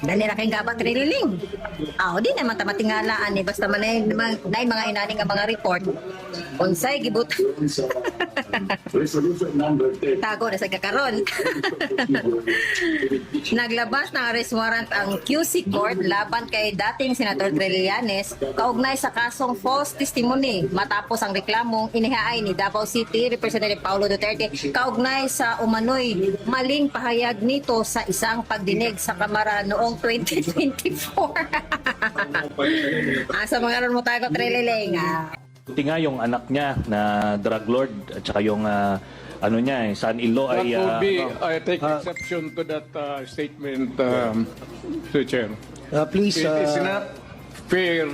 Dali na kayong gabat rililing. Di naman tamatingalaan eh. Basta man na mga inani nga mga report. Unsay gibut. Resolution number 10. Tago na sa kakaron. Naglabas ng arrest warrant ang QC Court laban kay dating Senator Trillanes kaugnay sa kasong false testimony matapos ang reklamong inihaay ni Davao City Representative Paulo Duterte kaugnay sa umano'y maling pahayag nito sa isang pagdinig sa Kamara noong 2024. Asa mga ron mo tayo ko Trillanes Buti nga yung anak niya na drug lord at saka yung ano niya, son-in-law That ay would be, I take exception to that statement, Mr. Chair. Please, It is not fair.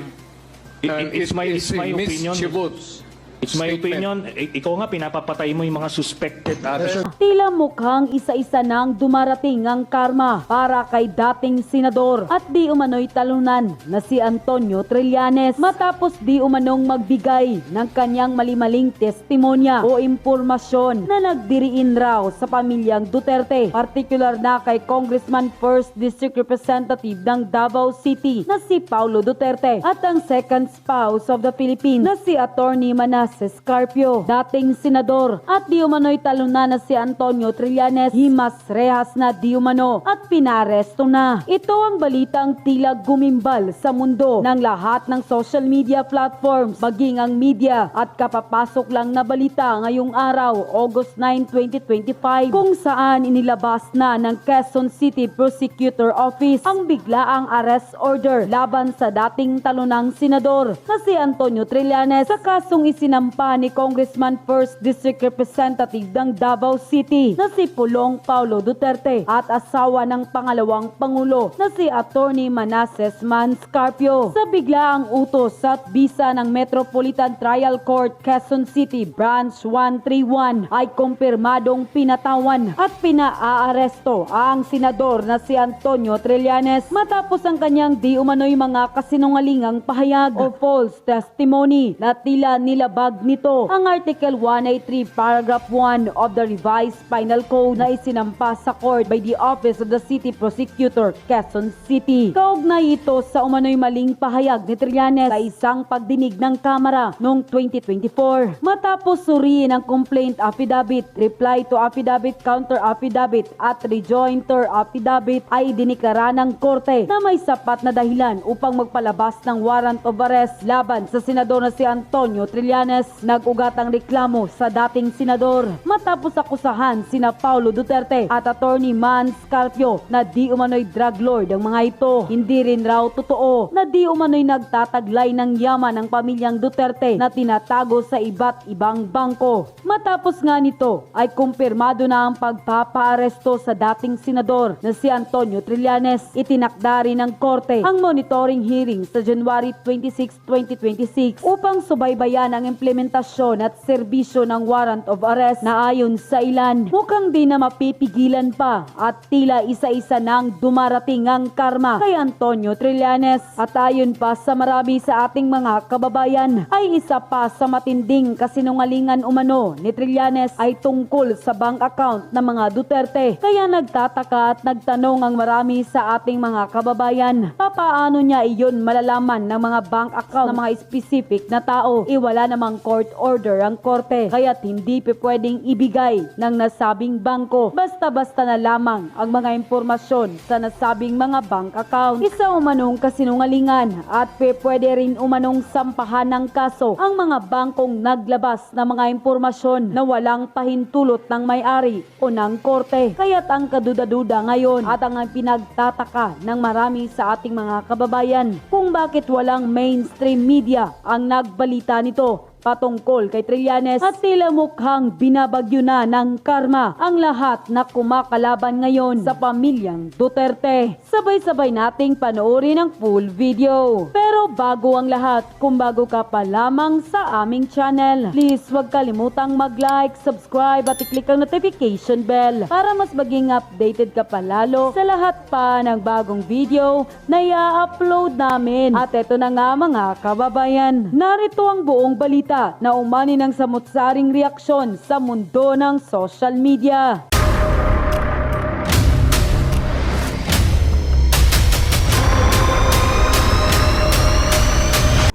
And it's my opinion. mischievous It's my statement. opinion. Ikaw nga pinapapatay mo yung mga suspected others. Tila mukhang isa-isa nang dumarating ang karma para kay dating senador at di umano'y talunan na si Antonio Trillanes matapos di umanong magbigay ng kanyang malimaling testimonya o impormasyon na nagdiriin raw sa pamilyang Duterte, particular na kay Congressman 1st District Representative ng Davao City na si Paulo Duterte at ang second spouse of the Philippines na si Attorney Manasseh Scarpio, dating senador, at di umano'y talunan na si Antonio Trillanes, himas rehas na di umano at pinaresto na. Ito ang balitang tila gumimbal sa mundo ng lahat ng social media platforms, maging ang media at kapapasok lang na balita ngayong araw, August 9, 2025, kung saan inilabas na ng Quezon City Prosecutor Office ang biglaang arrest order laban sa dating talunang senador na si Antonio Trillanes sa kasong isinampa ni Congressman 1st District Representative ng Davao City na si Pulong Paulo Duterte at asawa ng pangalawang pangulo na si Attorney Manasseh Scarpio. Sa biglaang utos at bisa ng Metropolitan Trial Court Quezon City Branch 131 ay kumpirmadong pinatawan at pinaaresto ang senador na si Antonio Trillanes matapos ang kanyang di umano'y mga kasinungalingang pahayag o false testimony na tila nilabag nito ang Article 183 Paragraph 1 of the Revised Penal Code na isinampa sa court by the Office of the City Prosecutor, Quezon City. Kaugnay ito sa umano'y maling pahayag ni Trillanes sa isang pagdinig ng Kamara noong 2024. Matapos suriin ang complaint affidavit, reply to affidavit, counter affidavit at rejoinder affidavit ay idiniklara ng korte na may sapat na dahilan upang magpalabas ng warrant of arrest laban sa senador na si Antonio Trillanes. Nag-ugat ang reklamo sa dating senador matapos akusahan sina Paulo Duterte at Attorney Scarpio na di umano'y drug lord ang mga ito. Hindi rin raw totoo na di umano'y nagtataglay ng yaman ng pamilyang Duterte na tinatago sa iba't ibang bangko. Matapos nga nito ay kumpirmado na ang pagpapaaresto sa dating senador na si Antonio Trillanes. Itinakda rin ng korte ang monitoring hearing sa January 26, 2026 upang subaybayan ang implementasyon at serbisyo ng warrant of arrest na ayon sa ilan mukhang di na mapipigilan pa at tila isa-isa nang dumarating ang karma kay Antonio Trillanes at ayon pa sa marami sa ating mga kababayan ay isa pa sa matinding kasinungalingan umano ni Trillanes ay tungkol sa bank account ng mga Duterte. Kaya nagtataka at nagtanong ang marami sa ating mga kababayan papaano niya iyon malalaman ng mga bank account ng mga specific na tao. Iwala namang court order ang korte kaya't hindi pwedeng ibigay ng nasabing bangko basta-basta na lamang ang mga impormasyon sa nasabing mga bank account. Isa umanong kasinungalingan at pwede rin umanong sampahan ng kaso ang mga bangkong naglabas ng mga impormasyon na walang pahintulot ng may-ari o ng korte. Kaya't ang kaduda-duda ngayon at ang pinagtataka ng marami sa ating mga kababayan kung bakit walang mainstream media ang nagbalita nito patungkol kay Trillanes at tila mukhang binabagyo na ng karma ang lahat na kumakalaban ngayon sa pamilyang Duterte. Sabay-sabay nating panoorin ang full video. Pero bago ang lahat, kung bago ka pa lamang sa aming channel, please huwag kalimutang mag-like, subscribe at i-click ang notification bell para mas maging updated ka pa lalo sa lahat pa ng bagong video na i-upload namin. At eto na nga mga kababayan, narito ang buong balita na umani ng samut-saring reaksyon sa mundo ng social media.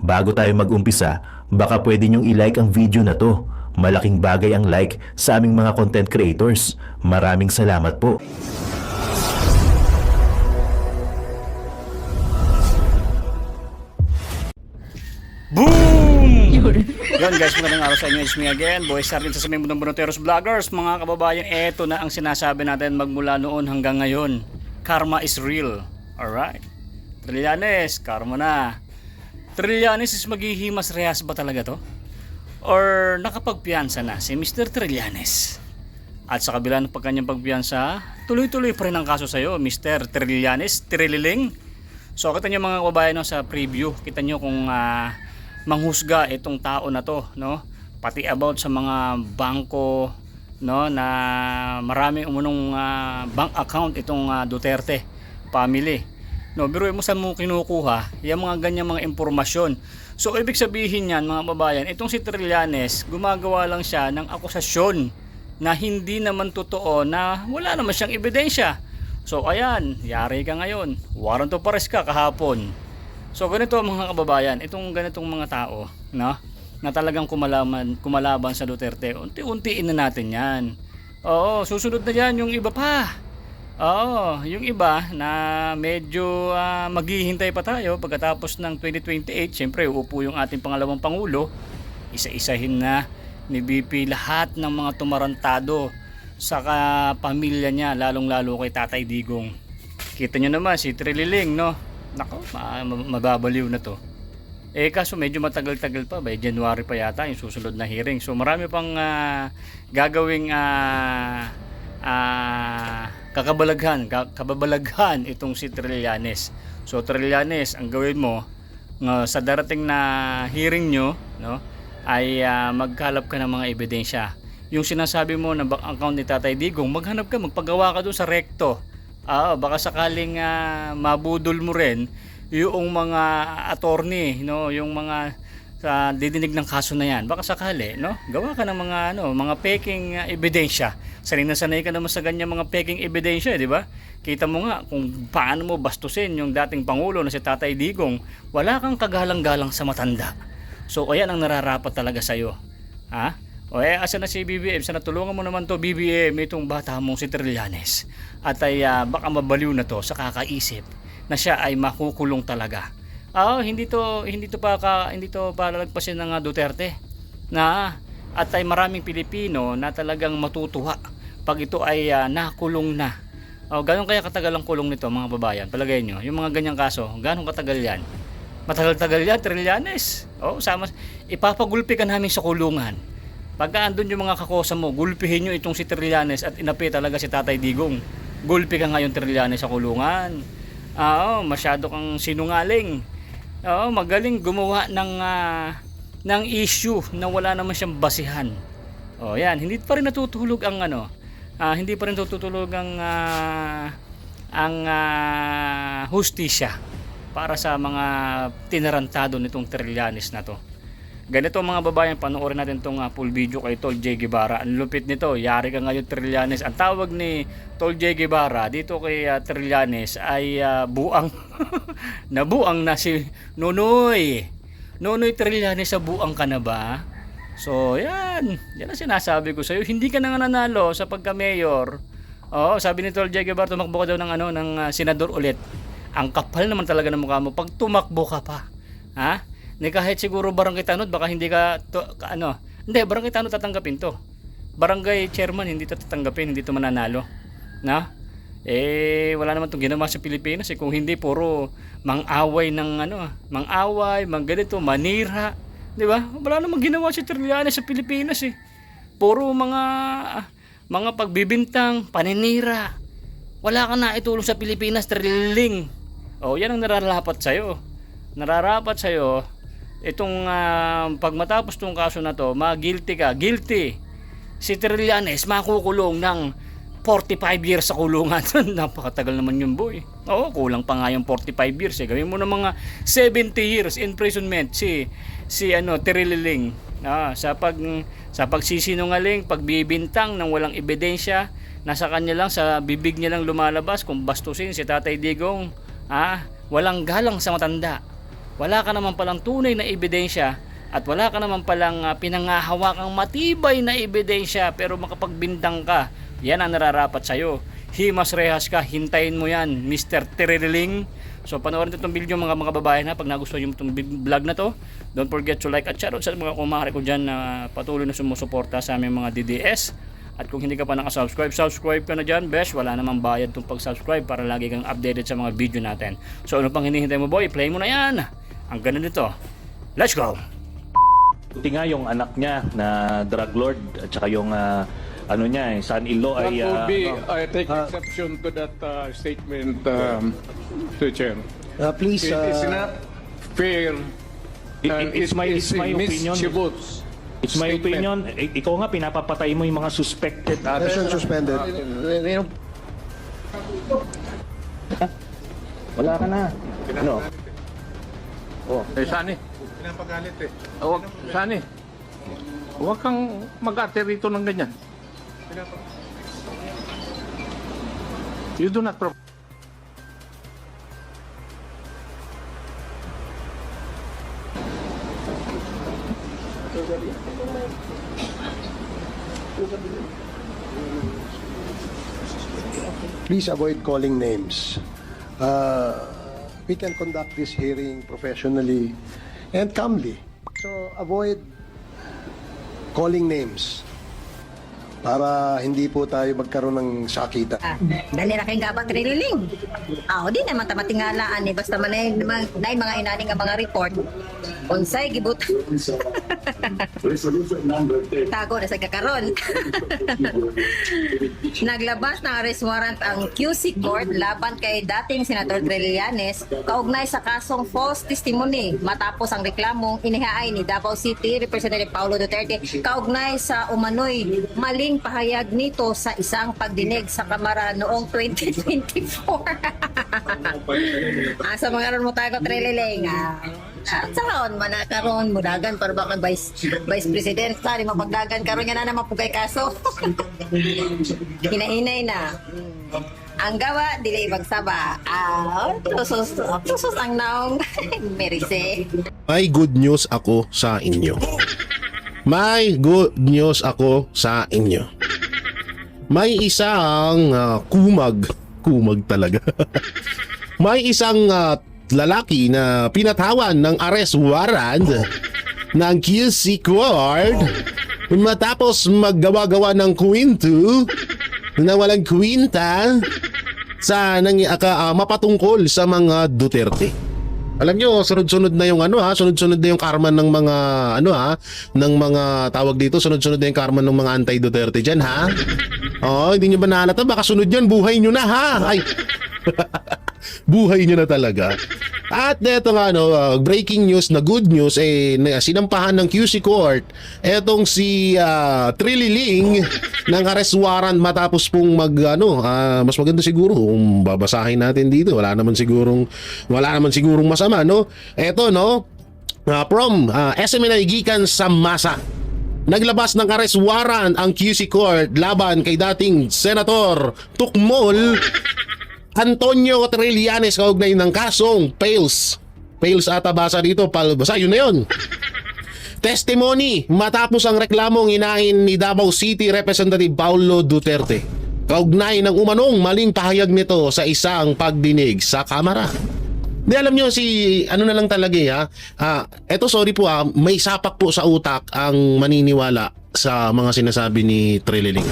Bago tayo mag-umpisa, baka pwede nyong i-like ang video na to. Malaking bagay ang like sa aming mga content creators. Maraming salamat po. Boom! Yun guys, magandang araw sa inyo. It's me again, Boy Star din sa Mundong Bonoteros Vloggers. Mga kababayan, eto na ang sinasabi natin magmula noon hanggang ngayon. Karma is real. Alright. Trillanes, karma na. Trillanes is maghihimas rehas ba talaga to? Or nakapagpiyansa na si Mr. Trillanes? At sa kabila ng pagkanyang pagpiyansa, tuloy-tuloy pa rin ang kaso sa'yo, Mr. Trillanes, Trililing. So kita nyo mga kababayan no, sa preview, kita nyo kung manghusga itong tao na to, no? Pati about sa mga bangko, no, na marami umunong bank account itong Duterte family. No, pero mo saan mo kinukuha yung mga ganyang mga impormasyon. So ibig sabihin niyan mga kababayan, itong si Trillanes, gumagawa lang siya ng akusasyon na hindi naman totoo, na wala naman siyang ebidensya. So ayan, yari ka ngayon. Warrant of arrest ka kahapon. So ganito mga kababayan, itong ganitong mga tao, no, na talagang kumalaban sa Duterte, unti-untiin na natin yan. Oo, susunod na yan yung iba pa. Oo, yung iba na medyo maghihintay pa tayo pagkatapos ng 2028. Siyempre, uupo yung ating pangalawang Pangulo. Isa-isahin na ni BP lahat ng mga tumarantado sa pamilya niya, lalong-lalo kay Tatay Digong. Kita nyo naman si Trililing, no? Nako, mababaliw na to. Eh kaso medyo matagal-tagal pa, by January pa yata yung susunod na hearing. So marami pang gagawing kababalaghan itong si Trillanes. So Trillanes, ang gawin mo sa darating na hearing nyo, no, ay magkalap ka ng mga ebidensya. Yung sinasabi mo na bank account ni Tatay Digong, maghanap ka, magpagawa ka doon sa rekto. Baka sakaling mabudol mo rin yung mga attorney, no, yung mga didinig ng kaso na yan. Baka sakali, no, gawa ka ng mga peking ebidensya. Sanay na sanay ka naman sa ganyan mga peking ebidensya, di ba? Kita mo nga kung paano mo bastusin yung dating Pangulo na si Tatay Digong. Wala kang kagalang-galang sa matanda. So ayan ang nararapat talaga sa'yo. O asa na si BBM? Sana tulungan mo naman to BBM, itong bata mong si Trillanes. At ay baka mabaliw na to sa kakaisip na siya ay makukulong talaga. Hindi to palalagpasin ng Duterte. At ay maraming Pilipino na talagang matutuwa pag ito ay nakulong na. Ganun kaya katagal ang kulong nito mga babayan? Palagay nyo, yung mga ganyang kaso, ganun katagal yan? Matagal-tagal yan, Trillanes. Ipapagulpi ka namin sa kulungan. Pagka andun yung mga kakosa mo, gulpihin nyo itong si Trillanes at inapi talaga si Tatay Digong. Gulpi ka ngayon Trillanes sa kulungan. Masyado kang sinungaling. Magaling gumawa ng issue na wala naman siyang basihan. Yan, hindi pa rin natutulog ang hindi pa rin natutulog ang hustisya para sa mga tinarantado nitong Trillanes na to. Ganito mga babayan, panoorin natin itong full video kay Tol J. Guevara. Ang lupit nito, yari ka ngayon Trillanes. Ang tawag ni Tol J. Guevara dito kay Trillanes ay buang. Nabuang na si Nonoy. Nonoy Trillanes, sa buang ka na ba? So yan ang sinasabi ko sa'yo. Hindi ka na nga nanalo sa pagka-mayor. Sabi ni Tol J. Guevara, tumakbo ka daw ng senador ulit. Ang kapal naman talaga ng mukha mo pag tumakbo ka pa. Kahit siguro barangay tanod, baka hindi ka hindi, barangay tanod tatanggapin to. Barangay chairman hindi tatanggapin, hindi to mananalo. Wala naman itong ginawa sa Pilipinas. Kung hindi, puro mang-away ganito, manira. Di ba? Wala namang ginawa si Trillanes sa Pilipinas Puro mga pagbibintang, paninira. Wala ka na itulong sa Pilipinas, Trillanes. Yan ang nararapat sa'yo. Itong pag matapos tong kaso na to, guilty ka. Guilty. Si Trillanes makukulong ng 45 years sa kulungan. Napakatagal naman yun, boy. Kulang pa nga yung 45 years. Gawin mo ng mga 70 years imprisonment si Trililing. Sa pagsisinungaling, pagbibintang ng walang ebidensya, nasa kanya lang, sa bibig niya lang lumalabas kung bastusin si Tatay Digong. Walang galang sa matanda. wala ka naman palang tunay na ebidensya at wala ka naman palang pinangahawakang matibay na ebidensya pero makapagbintang ka, yan ang nararapat sa'yo. Himas rehas ka, hintayin mo yan, Mr. Tiriling. So panoorin itong video mga kababayan ha, pag nagustuhan nyo itong vlog na to, don't forget to like at share sa mga kumare ko dyan na patuloy na sumusuporta sa aming mga DDS. At kung hindi ka pa nakasubscribe, subscribe ka na dyan, besh. Wala namang bayad itong pag-subscribe para lagi kang updated sa mga video natin. So ano pang hinihintay mo boy, play mo na yan. Ang ganda nito. Let's go! Buti nga yung anak niya na drug lord at saka yung son-in-law That ay would be, I take exception to that statement, to Chair. Please, It is not fair. and It's my opinion. mischievous It's my statement. opinion. Ikaw nga pinapapatay mo yung mga suspected. session suspended. Wala ka na. Ano? Sani. Pinapagalit eh. Huwag, Sani. Huwag kang mag-ate rito ng ganyan. You do not Please avoid calling names. We can conduct this hearing professionally and calmly. So avoid calling names para hindi po tayo magkaroon ng sakitan. Dali na kayong gabang trililing. Di naman tamatingalaan eh. Basta man na mga inaning nga mga report. Unsay gibut. Tago na sa kakaron. Naglabas ng arrest warrant ang QC Court laban kay dating Senator Trillanes kaugnay sa kasong false testimony matapos ang reklamong inihaay ni Davao City Representative Paulo Duterte kaugnay sa umano'y maling pahayag nito sa isang pagdinig sa Kamara noong 2024. Sa mga ron mo tayo Trililing. Sa kaon man na karon mudagan para ba kang vice president sa di mapagdagan karon nga na naman pugay kaso. Hinahinay na. Ang gawa dili magsaba. Tusos ang naong Merise. May good news ako sa inyo. May good news ako sa inyo. May isang kumag talaga. May isang lalaki na pinatawan ng arrest warrant ng QC Court matapos maggawa-gawa ng kwento na walang kwenta sa mapatungkol sa mga Duterte. Alam nyo, sunod-sunod na yung sunod-sunod na yung karma ng mga ng mga tawag dito, sunod-sunod na yung karma ng mga anti-Duterte dyan ha. Hindi nyo ba naalata? Baka sunod yan, buhay nyo na ha. Ay. Buhay nyo na talaga. At eto nga breaking news na good news sinampahan ng QC Court etong si Trililing ng arrest warrant matapos pong mas maganda siguro kung babasahin natin dito. Wala naman sigurong masama Eto from SMNI gikan sa masa. Naglabas ng arrest warrant ang QC Court laban kay dating Senator Tukmol Antonio Trillanes kaugnay ng kasong Pales ata basa dito, basta yun na yun. Testimony matapos ang reklamong inahin ni Davao City Representative Paulo Duterte kaugnay ng umanong maling pahayag nito sa isang pagdinig sa Kamara. Di alam nyo na lang talaga eto sorry po may sapak po sa utak ang maniniwala sa mga sinasabi ni Trililing.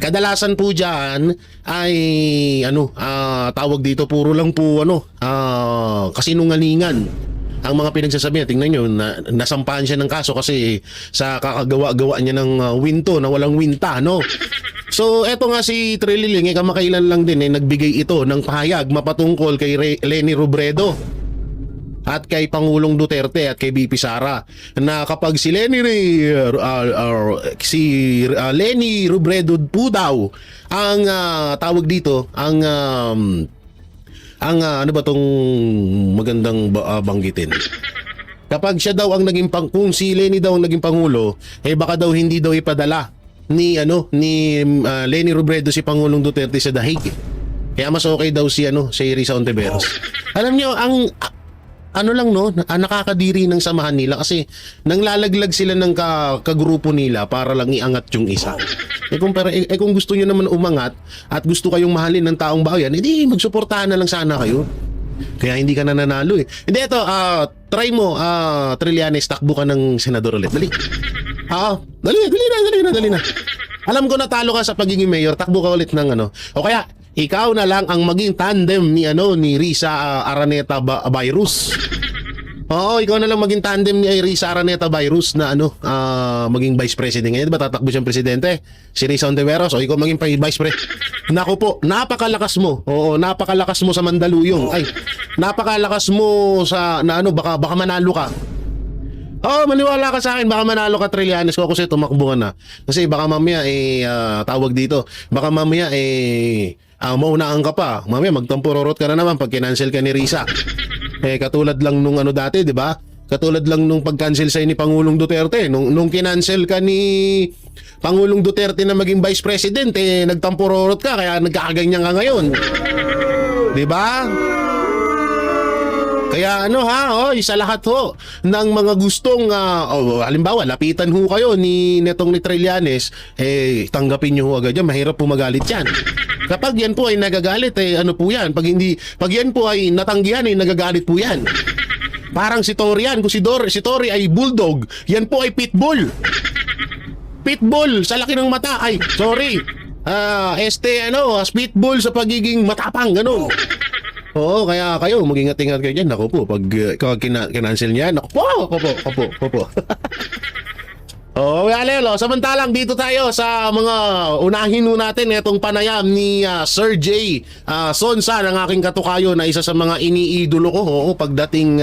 Kadalasan po dyan ay tawag dito puro lang po kasinungalingan ang mga pinagsasabi. Tingnan nyo, nasampahan siya ng kaso kasi sa kakagawa-gawa niya ng winto na walang winta So eto nga si Trililing kamakailan lang din nagbigay ito ng pahayag mapatungkol kay Leni Robredo at kay Pangulong Duterte at kay BP Sara na kapag si Leni Robredo po daw ang tawag dito ang ano ba tong magandang banggitin, kapag siya daw ang naging kung si Leni daw ang naging pangulo baka daw hindi daw ipadala ni Leni Robredo si Pangulong Duterte sa dahig. Kaya mas okay daw si Risa Ontiveros. Alam niyo ano lang no, nakakadiri ng samahan nila kasi nanglalaglag sila ng kagrupo nila para lang iangat yung isa. Kung gusto nyo naman umangat at gusto kayong mahalin ng taong bayan, edi magsuportahan na lang sana kayo. Kaya hindi ka nananalo eh. Hindi, ito, try mo, Trillanes, takbo ka ng senador ulit. Dali. Dali na. Alam ko natalo ka sa pagiging mayor, takbo ka ulit ng ano. O kaya, ikaw na lang ang maging tandem ni Risa Araneta Virus. Oo, ikaw na lang maging tandem ni Risa Araneta Virus na maging vice president. Ngayon, diba tatakbo siyang presidente? Si Risa Ontiveros, o ikaw maging vice president. Naku po, napakalakas mo. Oo, napakalakas mo sa Mandaluyong. Ay, napakalakas mo sa, baka manalo ka. Oo, maniwala ka sa akin, baka manalo ka, Trillanes, ko kasi tumakbo ka na. Kasi baka mamaya, tawag dito, baka mamaya, maunaan ka pa. Mamaya, magtampurorot ka na naman pag kinancel ka ni Risa. Katulad lang nung dati, di ba? Katulad lang nung pag-cancel sa'yo ni Pangulong Duterte. Nung kinancel ka ni Pangulong Duterte na maging vice president, nagtampurorot ka, kaya nagkakaganyan ka ngayon. Di ba? Kaya sa lahat ho ng mga gustong halimbawa lapitan ho kayo ni Trillanes, tanggapin niyo ho agad yan, mahirap po magalit yan. Kapag yan po ay nagagalit, ano po yan? Pag yan po ay natanggihan, nagagalit po yan. Parang si Tory yan, kung si Tory ay bulldog, yan po ay pitbull. Pitbull sa laki ng mata, pitbull sa pagiging matapang, gano'n. Oo, kaya kayo, mag-ingat-ingat kayo dyan. Naku po, pag kinancel niya, naku po. Oo, Lelo, samantalang dito tayo sa mga unahin natin itong panayam ni Sir J. Sonsa, ng aking katukayo na isa sa mga iniidolo ko pagdating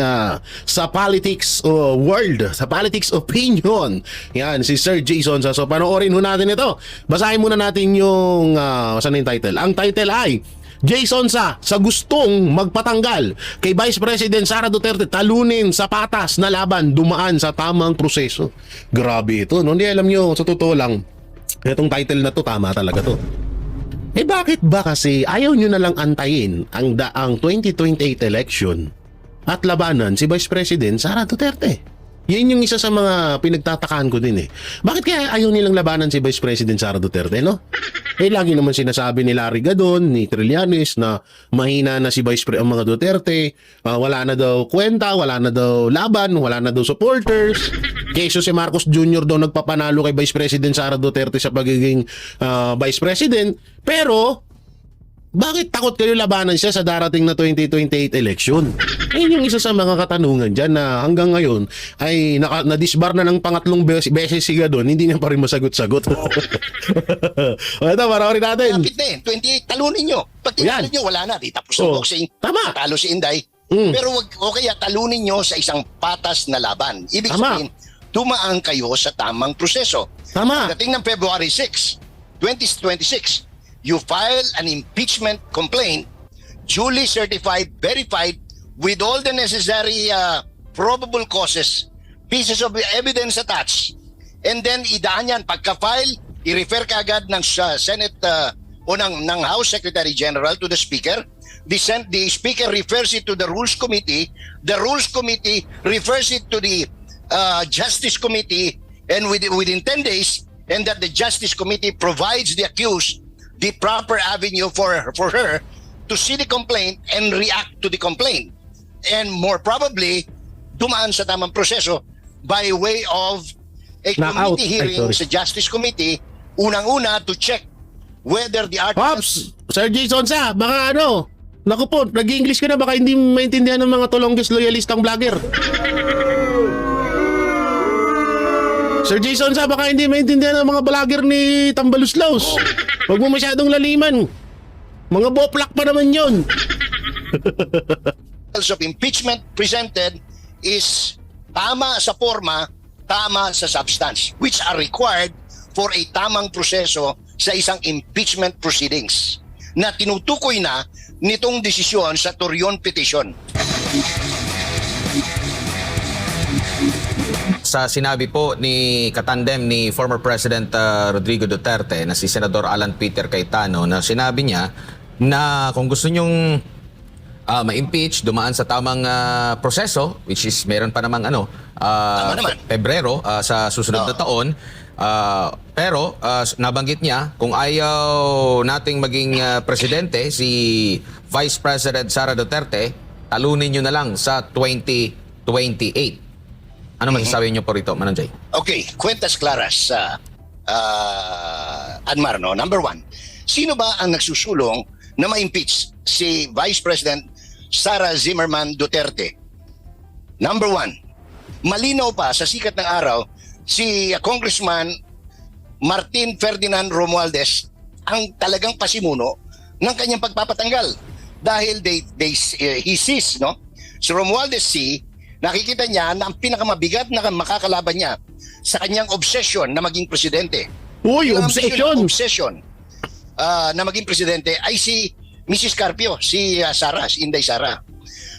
sa politics world, sa politics opinion. Yan, si Sir J. Sonsa. So, panoorin natin ito. Basahin muna natin yung, saan yung title? Ang title ay, Jason sa gustong magpatanggal kay Vice President Sara Duterte, talunin sa patas na laban, dumaan sa tamang proseso. Grabe ito, no? Hindi, alam nyo, sa totoo lang, itong title na to, tama talaga to. Bakit ba kasi ayaw nyo na lang antayin ang 2028 election at labanan si Vice President Sara Duterte? Yan yung isa sa mga pinagtatakaan ko din eh. Bakit kaya ayaw nilang labanan si Vice President Sara Duterte, no? Lagi naman sinasabi ni Larry Gadon, ni Trillanes na mahina na si ang mga Duterte, wala na daw kwenta, wala na daw laban, wala na daw supporters. Keso si Marcos Jr. daw nagpapanalo kay Vice President Sara Duterte sa pagiging Vice President. Pero, bakit takot kayo labanan siya sa darating na 2028 election? Yung isa sa mga katanungan dyan na hanggang ngayon ay na-disbar na ng pangatlong beses si Gadon, hindi niya pa rin masagot-sagot. O ito, marami natin. Kapit na 28, talunin nyo. Pag tinalo nyo, wala na. Di tapos na boxing. Tama. Talo si Inday. Pero kaya talunin nyo sa isang patas na laban. Ibig sabihin, dumaan kayo sa tamang proseso. Tama. Pagdating ng February 6, 2026, you file an impeachment complaint, duly certified, verified, with all the necessary probable causes, pieces of evidence attached, and then idaan yan. Pagka-file, i-refer ka agad ng Senate o ng House Secretary General to the Speaker. The Speaker refers it to the Rules Committee. The Rules Committee refers it to the Justice Committee, and within 10 days, and that the Justice Committee provides the accused the proper avenue for her to see the complaint and react to the complaint. And more probably, dumaan sa tamang proseso by way of a committee hearing sa Justice Committee, unang-una to check whether the articles... Pops! Sir Jason sa, baka naku po, nag-English ka na, baka hindi maintindihan ng mga tulonggis loyalistang vlogger. Sir Jason sa, baka hindi maintindihan ng mga vlogger ni Tambaluslaus. Huwag mo masyadong laliman. Mga boplak pa naman yun. of impeachment presented is tama sa forma, tama sa substance, which are required for a tamang proseso sa isang impeachment proceedings na tinutukoy na nitong desisyon sa Torreon petition. Sa sinabi po ni katandem ni former President Rodrigo Duterte na si Senador Alan Peter Cayetano, na sinabi niya na kung gusto nyong ma-impeach, dumaan sa tamang proseso, which is meron pa namang Tama naman. Pebrero sa susunod na taon. Pero nabanggit niya, kung ayaw nating maging presidente si Vice President Sara Duterte, talunin nyo na lang sa 2028. Ano masasabi niyo po rito, Mananjay? Okay, cuentas claras, Anmar, no? Number one, sino ba ang nagsusulong na ma-impeach si Vice President Sara Zimmerman Duterte? Number one, malinaw pa sa sikat ng araw, si Congressman Martin Ferdinand Romualdez ang talagang pasimuno ng kanyang pagpapatanggal. Dahil he sees, no? Si Romualdez nakikita niya na ang pinakamabigat na makakalaban niya sa kanyang obsession na maging presidente. Uy, Yung obsession! obsession na maging presidente ay si Mrs. Carpio, si Inday Sara.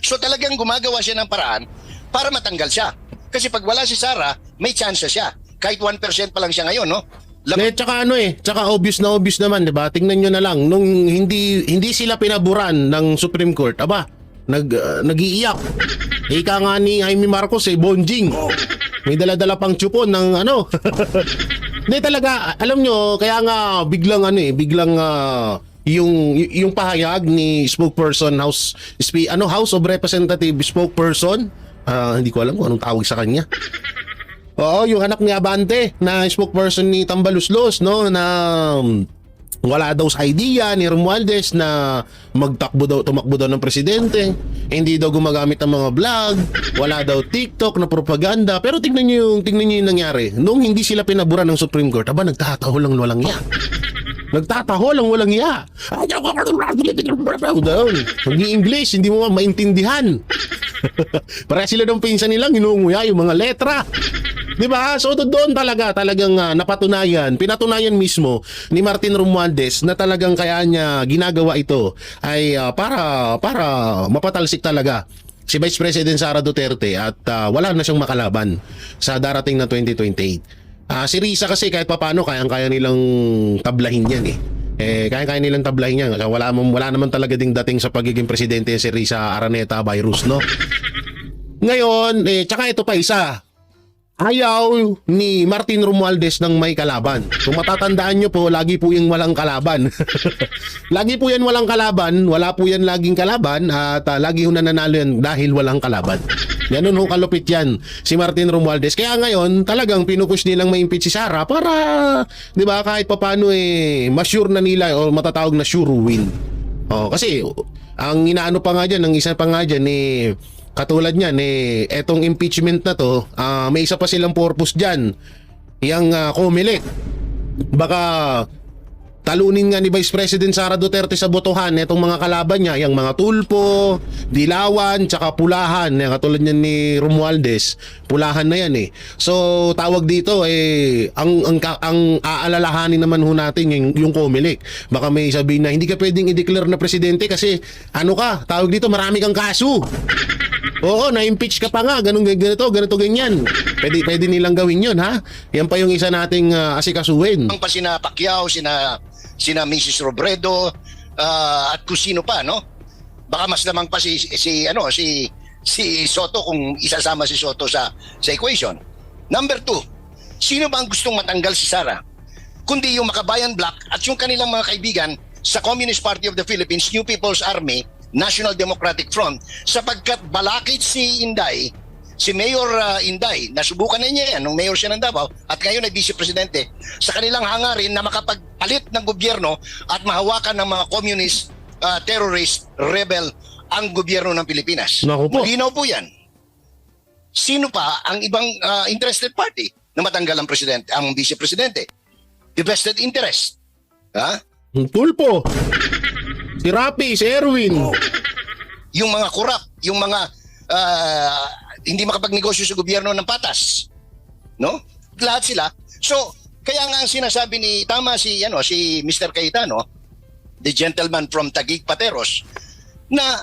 So talagang gumagawa siya ng paraan para matanggal siya. Kasi pag wala si Sara, may chance siya. Kahit 1% pa lang siya ngayon, no? Tsaka obvious naman, 'di ba? Tingnan niyo na lang nung hindi sila pinaburan ng Supreme Court. Aba, nag-iiyak. Ika nga ni Jaime Marcos bonjing. May dala-dala pang chupon ng Hindi talaga, alam nyo, kaya nga biglang yung pahayag ni spokesperson House of Representative spokesperson, hindi ko alam kung anong tawag sa kanya. Oo, yung anak ni Abante na spokesperson ni Tambaluslos, no, na wala daw sa idea ni Romualdez na tumakbo daw ng presidente, hindi daw gumagamit ng mga vlog, wala daw TikTok na propaganda. Pero tingnan niyo yung nangyari nung hindi sila pinaburan ng Supreme Court. Aba, nagtataho lang walang iya. Mag-i-English, hindi mo maintindihan. Para sila ng pinsan nilang hinunguya yung mga letra. 'Di ba? So doon talagang pinatunayan mismo ni Martin Romualdez na talagang kaya niya ginagawa ito ay para mapatalsik talaga si Vice President Sara Duterte at wala na siyang makalaban sa darating na 2028. Si Risa kasi kahit papaano kaya nilang tablahin yan kaya nilang tablahin yan. Wala naman talaga ding dating sa pagiging presidente si Risa Araneta Virus, no? Ngayon, tsaka ito pa isa. Ayaw ni Martin Romualdez ng may kalaban. Kung matatandaan nyo po, lagi po yung walang kalaban. Lagi po yan walang kalaban, wala po yan laging kalaban, at lagi ho nananalo yan dahil walang kalaban. Ganun ho kalupit yan si Martin Romualdez. Kaya ngayon, talagang pinupush nilang ma-impeach si Sara para, di ba, kahit papano ma-sure na nila o matatawag na sure win. Kasi, ang inaano pa nga dyan, ang isa pa nga dyan, katulad niyan, etong impeachment na to, may isa pa silang purpose dyan. Yang Comelec. Baka talunin nga ni Vice President Sara Duterte sa botohan etong mga kalaban niya, yung mga Tulfo, Dilawan, tsaka Pulahan. Katulad niyan ni Romualdez, Pulahan na yan So, tawag dito, ang aalalahanin naman ho natin yung Comelec. Baka may sabihin na hindi ka pwedeng i-declare na presidente kasi tawag dito, marami kang kaso. Oo, na-impeach ka pa nga, ganito, ganyan. Pwede nilang gawin yun, ha? Yan pa yung isa nating asikasuhin. Ang pa sina Pacquiao, sina Mrs. Robredo, at kung sino pa, no? Baka mas lamang pa si Soto kung isasama si Soto sa equation. Number 2, sino ba ang gustong matanggal si Sara? Kundi yung Makabayan Black at yung kanilang mga kaibigan sa Communist Party of the Philippines, New People's Army, National Democratic Front, sapagkat balakid si Mayor Inday, nasubukan na niya yan nung mayor siya ng Davao at ngayon ay vice presidente, sa kanilang hangarin na makapagpalit ng gobyerno at mahawakan ng mga communist, terrorist, rebel ang gobyerno ng Pilipinas. Malinaw po yan. Sino pa ang ibang interested party na matanggal ang presidente, ang vice presidente? The vested interest. Tulpo, si Rapi, si Erwin. Yung mga korap, yung mga hindi makapagnegosyo sa gobyerno ng patas. No? Lahat sila. So, kaya nga ang sinasabi si Mr. Cayetano, the gentleman from Taguig Pateros, na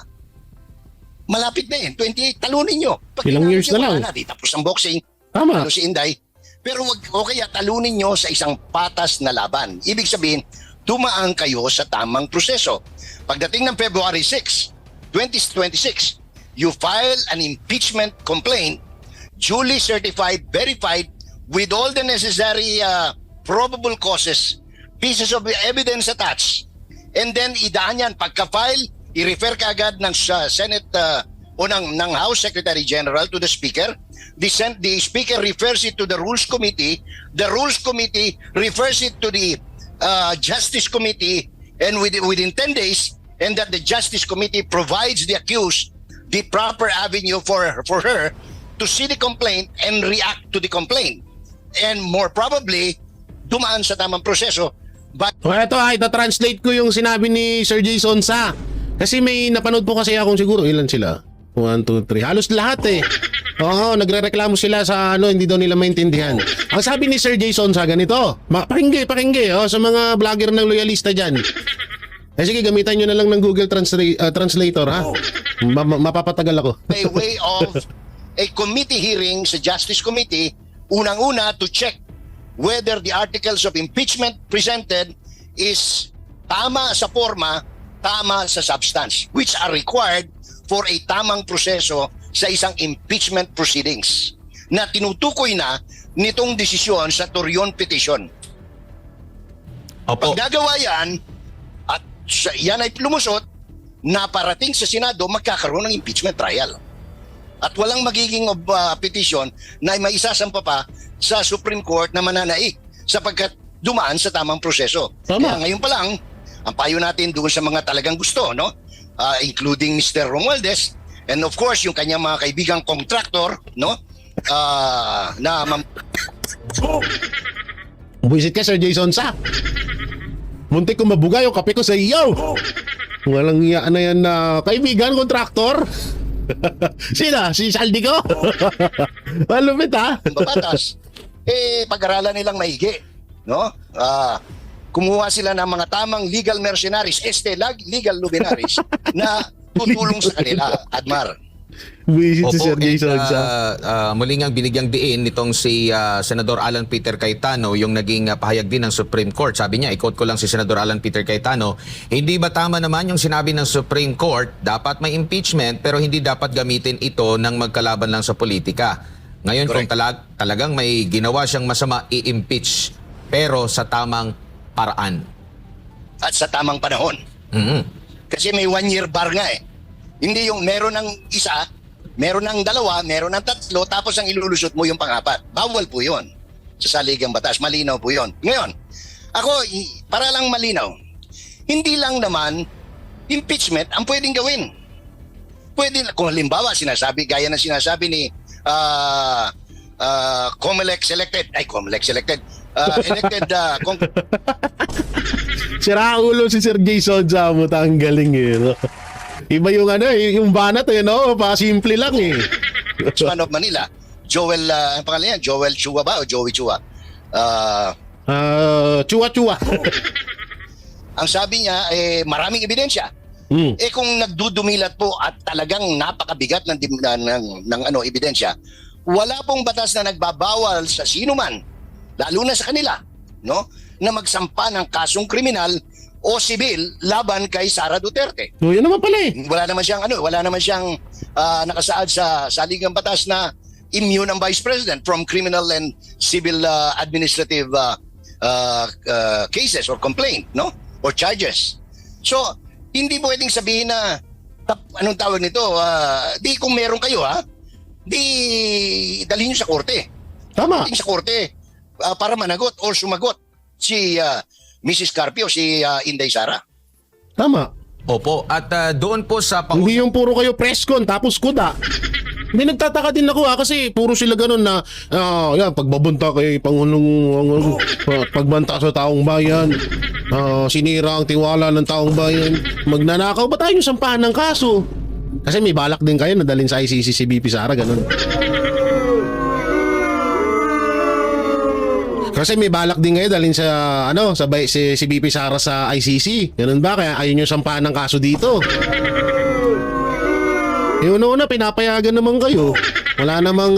malapit na 28, talunin nyo. Ilang years na lang. Tapos ang boxing, tama. Si Inday. Pero kaya talunin nyo sa isang patas na laban. Ibig sabihin, dumaan kayo sa tamang proseso. Pagdating ng February 6, 2026, you file an impeachment complaint duly certified, verified, with all the necessary probable causes, pieces of evidence attached, and then idaan yan. Pagka-file, i-refer ka agad ng Senate o ng House Secretary General to the Speaker. The Speaker refers it to the Rules Committee. The Rules Committee refers it to the Justice Committee, and within 10 days, and that the Justice Committee provides the accused the proper avenue for her to see the complaint and react to the complaint. And more probably, dumaan sa tamang proseso. But O eto ita-translate ko yung sinabi ni Sir Jason Sa. Kasi may napanood po kasi akong siguro ilan sila? 1, 2, 3. Halos lahat eh. Oo, nagrereklamo sila sa hindi daw nila maintindihan. Ang sabi ni Sir Jason Sa ganito. Pakingge sa mga vlogger ng loyalista dyan. Sige, gamitan nyo na lang ng Google Translator ha. Mapapatagal ako. by way of a committee hearing sa Justice Committee, unang-una to check whether the articles of impeachment presented is tama sa forma, tama sa substance, which are required for a tamang proseso sa isang impeachment proceedings na tinutukoy na nitong desisyon sa Torion petition. Opo. Pag nagawa yan, at yan ay lumusot, na parating sa Senado, magkakaroon ng impeachment trial. At walang magiging petition na may isasampa pa sa Supreme Court na mananaig sapagkat dumaan sa tamang proseso. Tama. Kaya ngayon pa lang, ang payo natin doon sa mga talagang gusto, no? Including Mr. Romualdez, and of course, yung kanyang mga kaibigang contractor, no? Buisit ka, Sir Jason Sa. Muntik ko mabuga yung kape ko sa iyo. Walang iya na yan na kaibigan, kontraktor. Sina? Si Saldi ko? Malupit ha? Babatas, pag-aralan nilang maigi, no? Kumuha sila ng mga tamang legal mercenaries, legal luminaries na tutulong sa kanila, Admar. Buisit si Opo, Sir Jason Sa. Muling ang binigyang diin nitong si Senador Alan Peter Cayetano, yung naging pahayag din ng Supreme Court. Sabi niya, i-quote ko lang si Senador Alan Peter Cayetano, hindi ba tama naman yung sinabi ng Supreme Court, dapat may impeachment pero hindi dapat gamitin ito ng magkalaban lang sa politika. Ngayon Correct. kung talagang may ginawa siyang masama, i-impeach pero sa tamang paraan. At sa tamang panahon. Mhm. Kasi may 1-year bar nga eh. Hindi yung meron ng isa, meron ng dalawa, meron ng tatlo, tapos ang ilulusot mo yung pang-apat. Bawal po yun sa saligang batas. Malinaw po yun. Ngayon, ako, para lang malinaw, hindi lang naman impeachment ang pwedeng gawin. Pwede, kung halimbawa, gaya na sinasabi ni elected, Sira ulo si Sir Jason Sa mo, ang galing eh. No? Iba yung yung banat eh, no? Pa-simple lang eh. Congressman of Manila, Joel, ang pangalan niya, Joel Chua ba o Joey Chua? Chua-chua. Ang sabi niya, maraming ebidensya. Kung nagdudumilat po at talagang napakabigat ng ebidensya, wala pong batas na nagbabawal sa sino man, lalo na sa kanila, no, na magsampa ng kasong kriminal o sibil laban kay Sara Duterte. Yan naman pala eh. Wala naman siyang nakasaad sa saligang batas na immune ang Vice President from criminal and civil administrative cases or complaint, no? Or charges. So, hindi pwedeng sabihin na anong tawag nito, di kung meron kayo di dalhin niyo sa korte. Tama. Dalhin sa korte para managot or sumagot si Mrs. Carpio, si Inday Sara. Tama. Opo, at doon po sa Hindi yung puro kayo press con tapos kuda. Hindi, nagtataka din ako kasi puro sila ganun na pagbabanta kay Pangulong, pagbanta sa taong bayan, sinira ang tiwala ng taong bayan. Magnanakaw ba tayo yung sampahan ng kaso? Kasi may balak din kayo na dalhin sa ICC si BP Sara, ganun. Kasi may balak din ngayon dalhin sa si BP Sara sa ICC. Ganun ba? Kaya ayun yung sampahan ng kaso dito. Una pinapayagan naman kayo. Wala namang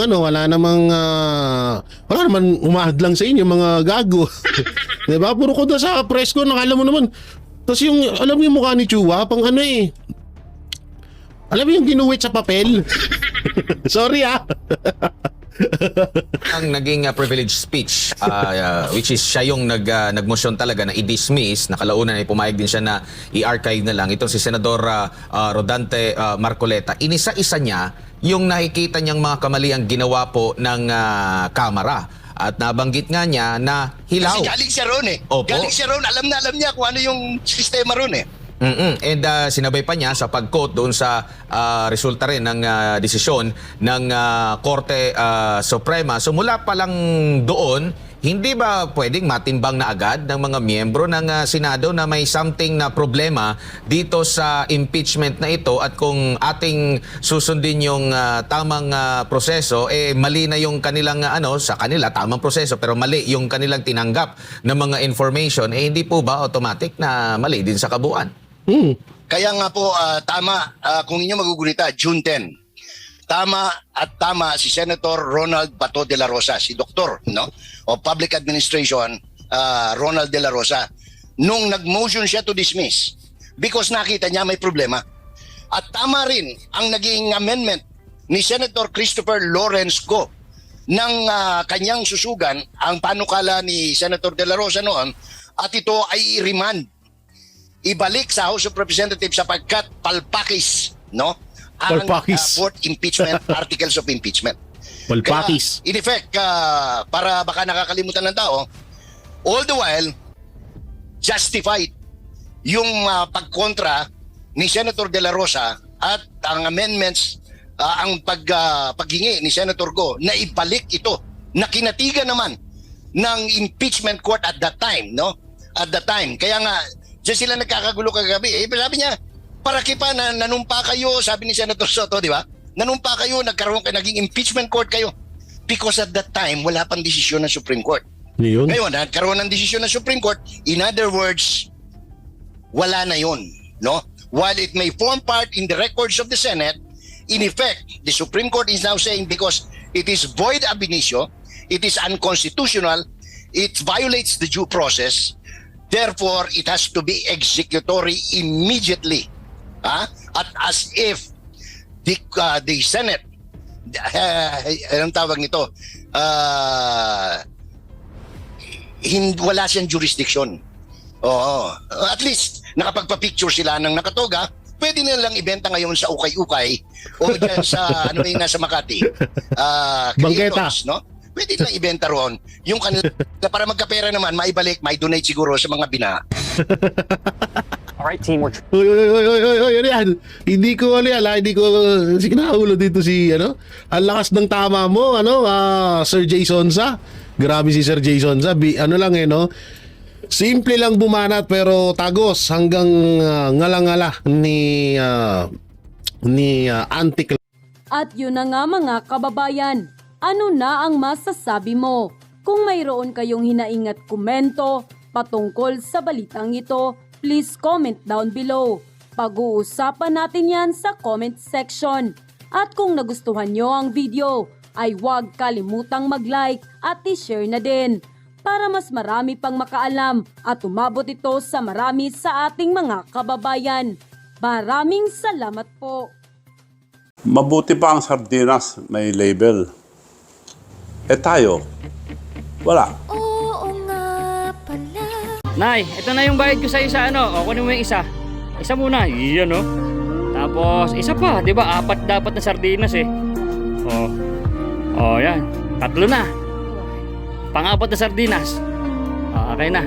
umahadlang sa inyo mga gago. 'Di ba? Puro ko sa press ko, nakala mo naman. Tapos yung alam mo yung mukha ni Chua, Alam mo yung ginuwit sa papel? Sorry Ang naging privileged speech, which is siya yung nagmotion talaga na i-dismiss, nakalaunan ay pumayag din siya na i-archive na lang. Ito si Senador Rodante Marcoleta. Inisa-isa niya yung nakikita niyang mga kamaliang ginawa po ng Kamara. At nabanggit nga niya na hilaw. Kasi galing siya ron eh. Opo. Galing siya ron, alam niya kung ano yung sistema ron eh. And sinabay pa niya sa pag-quote doon sa resulta rin ng desisyon ng Korte Suprema. So mula pa lang doon, hindi ba pwedeng matimbang na agad ng mga miyembro ng Senado na may something na problema dito sa impeachment na ito, at kung ating susundin yung tamang proseso, mali na yung kanilang sa kanila tamang proseso pero mali yung kanilang tinanggap na mga information, hindi po ba automatic na mali din sa kabuuan? Kaya nga po, tama, kung inyo magugunita, June 10. Tama si Senator Ronald Bato de la Rosa, si Doktor, no? O Public Administration, Ronald de la Rosa, nung nag-motion siya to dismiss because nakita niya may problema. At tama rin ang naging amendment ni Senator Christopher Lawrence Go ng kanyang susugan ang panukala ni Senator de la Rosa noon, at ito ay i-remand, ibalik sa House of Representatives sapagkat palpakis, no? Ang fourth impeachment, articles of impeachment. Palpakis. Kaya, in effect, para baka nakakalimutan ng tao, all the while, justified yung pagkontra ni Senator De La Rosa at ang amendments, ang paghingi ni Senator Go na ibalik ito, na kinatigan naman ng impeachment court at that time, no? At that time. Kaya nga, diyan sila nagkakagulo kagabi. Sabi niya, para kipa na nanumpa kayo, sabi ni Senator Soto, di ba? Nanumpa kayo, naging impeachment court kayo. Because at that time, wala pang desisyon ng Supreme Court. Yun. Ngayon, nagkaroon ng desisyon ng Supreme Court. In other words, wala na yun, no? While it may form part in the records of the Senate, in effect, the Supreme Court is now saying because it is void ab initio, it is unconstitutional, it violates the due process, therefore, it has to be executory immediately. At as if the Senate, anong tawag nito, wala siyang jurisdiction. Oo. At least, nakapagpa-picture sila ng nakatoga, pwede nilang ibenta ngayon sa ukay-ukay o dyan sa, ano na yung nasa Makati, creators, no? Pwede nilang ibenta roon. Yung kanila, para magkapera naman, maibalik, donate siguro sa mga bina. Alright, team, we're Oy, yan. Hindi ko kinaulo dito ang lakas ng tama mo, Sir Jay Sonsa. Grabe si Sir Jay Sonsa. Simple lang bumanat pero tagos hanggang ngala-ngala ni Antic. At yun na nga mga kababayan, ano na ang masasabi mo? Kung mayroon kayong hinaing at komento patungkol sa balitang ito, please comment down below. Pag-uusapan natin yan sa comment section. At kung nagustuhan nyo ang video, ay huwag kalimutang mag-like at i-share na din para mas marami pang makaalam at umabot ito sa marami sa ating mga kababayan. Maraming salamat po. Mabuti pa ang sardinas may label. Tayo, wala. Oo nga pala. Nay, ito na yung bayad ko sa isa, O, kunin mo yung isa. Isa muna, iyan, Tapos, isa pa, di ba? 4 dapat na sardinas, yan. 3 na. Pang-4 na sardinas. Okay na.